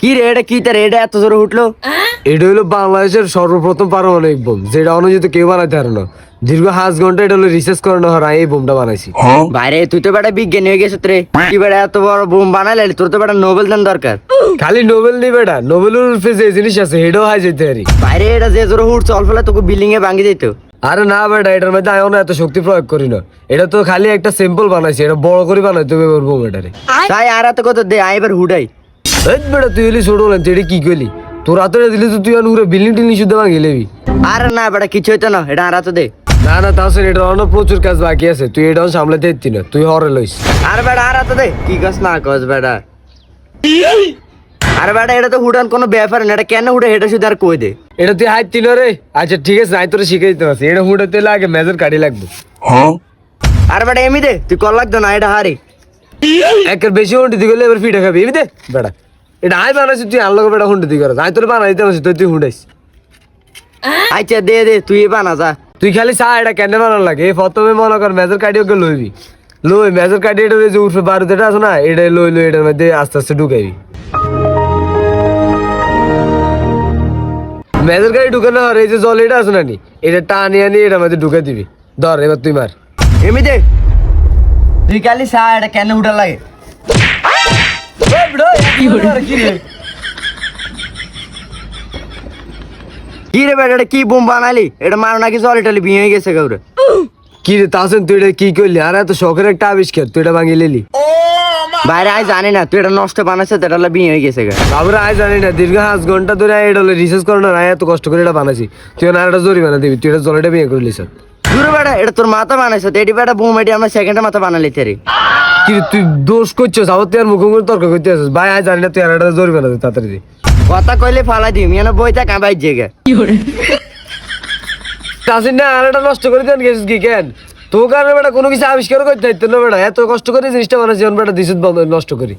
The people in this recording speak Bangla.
কি রে এটা কি তার এটা এত জোরে উঠলো? এটা হলো বাংলাদেশের সর্বপ্রথম পারমাণবিক বোম, যেটা অনুযায়ী কেউ বানাইতে পারে না। দীর্ঘ 5 ঘন্টা এটা হলো রিসার্চ করানো হয়, এই বোমটা বানাইছি। বাইরে তুই তো বেটা বিজ্ঞানী হয়ে গেছিস রে, কি বেটা এত বড় বোম বানাইলি? তোর তো বেটা নোবেল দান দরকার। খালি নোবেল নেই বেটা, নোবেলের উপরে যে জিনিস আছে এটাও হাই যেতে পারি। বাইরে এটা যে জোরে উঠছে অল্প হলে তোকে বিল্ডিং এ ভাঙি দিত। আরে না বেটা, এটার মধ্যে আমি এত শক্তি প্রয়োগ করি না। এটা তো খালি একটা সিম্পল বানাইছি, এটা বড় করে বানাইতে হবে ওর বোম এটারে। তাই আর এত কত দে আই এবার হুডাই। এই বেটা তুই হলি ছোট হলেন, এটা কি করলি? তোর হাতে দিলি তো তুই পুরো বিল্ডিং টিল্ডিং শুদ্ধ ভাঙি লেবি। আরে না বেটা কিছু হইতো না, এটা আর এত দে। না না, তাছাড়া এটা অনেক প্রচুর কাজ বাকি আছে, তুই এটাও সামলাতে দিতি না, তুই হরে লইস। আর বেটা আর এত দে, কি কস না কস বেটা। আরে বেটা এটা তো হুডান কোনো ব্যাপার না, এটা কেন হুডে এটা শুধু আর কই দে। এটা তুই হাত তিন রে। আচ্ছা ঠিক আছে, নাই তোরা শিখে দিতে পারছি। এটা হুঁটাতে লাগে মেজর কাটি লাগবে। আর বেটা এমনি দে, তুই কল লাগতো না এটা হারি। একের বেশি হুঁটি দি গেলে এবার ফিটে খাবি এমনি দে বেটা। এটা আই বানাইছি, তুই আনলো বেটা হুঁটি দি করছ, আই তোর বানাই দিতে পারছি, তুই হুঁটাইস। আচ্ছা দে দে তুই বানা যা। তুই খালি চা এটা কেন বানার লাগে? এই প্রথমে মনে কর মেজর কাটি ওকে লইবি, লই মেজর কাটি এটা যে উঠবে বারুদ এটা আছে না, এটা লই লই এটার মধ্যে আস্তে আস্তে ঢুকাইবি। মেজর কাটি ঢুকানো আর এই যে জল এটা আছে না নি, এটা টানি আনি এটার মধ্যে ঢুকাই দিবি। ধর এবার তুই মার। এমনি দে তুই খালি চা এটা কেন হুডা লাগে। কি রে বেটা এটা কি বোম বানালি? এটা মার নাকি জল টালি বিয়ে হয়ে গেছে কাউরে। কি রে তাসেন, তুই এটা কি করলি? আর এত শখের একটা আবিষ্কার, তুই এটা ভাঙি লিলি। বাইরে আয় জানি না তুই এটা নষ্ট বানাইছে, তো এটা বিয়ে হয়ে গেছে গা। তারপরে আয় জানি না, দীর্ঘ 5 ঘন্টা ধরে এটা রিসার্চ করানো, আয় এত কষ্ট করে এটা বানাইছি। তুই না এটা জরিমানা দিবি, তুই এটা জলটা বিয়ে করলি স্যার। দূরে বেটা এটা তোর মাথা বানাইছে, তো এটি বেটা বোম এটি আমরা সেকেন্ডে মাথা বানালি তেরে। কি রে তুই দোষ করছিস? আবার তুই আর মুখোমুখি তর্ক করতে আসিস। ভাই আয় জানি না, তুই আর এটা জরিমানা দে তাড়াতাড়ি দে। কথা কইলে ফালাই দিই মিয়ানো বইটা কাঁপাই জেগে। তাসিন না আর এটা নষ্ট করে দেন গেছিস কি কেন? তোর কারণে বেটা কোনো কিছু আবিষ্কার করতে হইতো না বেটা, এত কষ্ট করে জিনিসটা বানাইছি, বেটা দিছিস নষ্ট করি।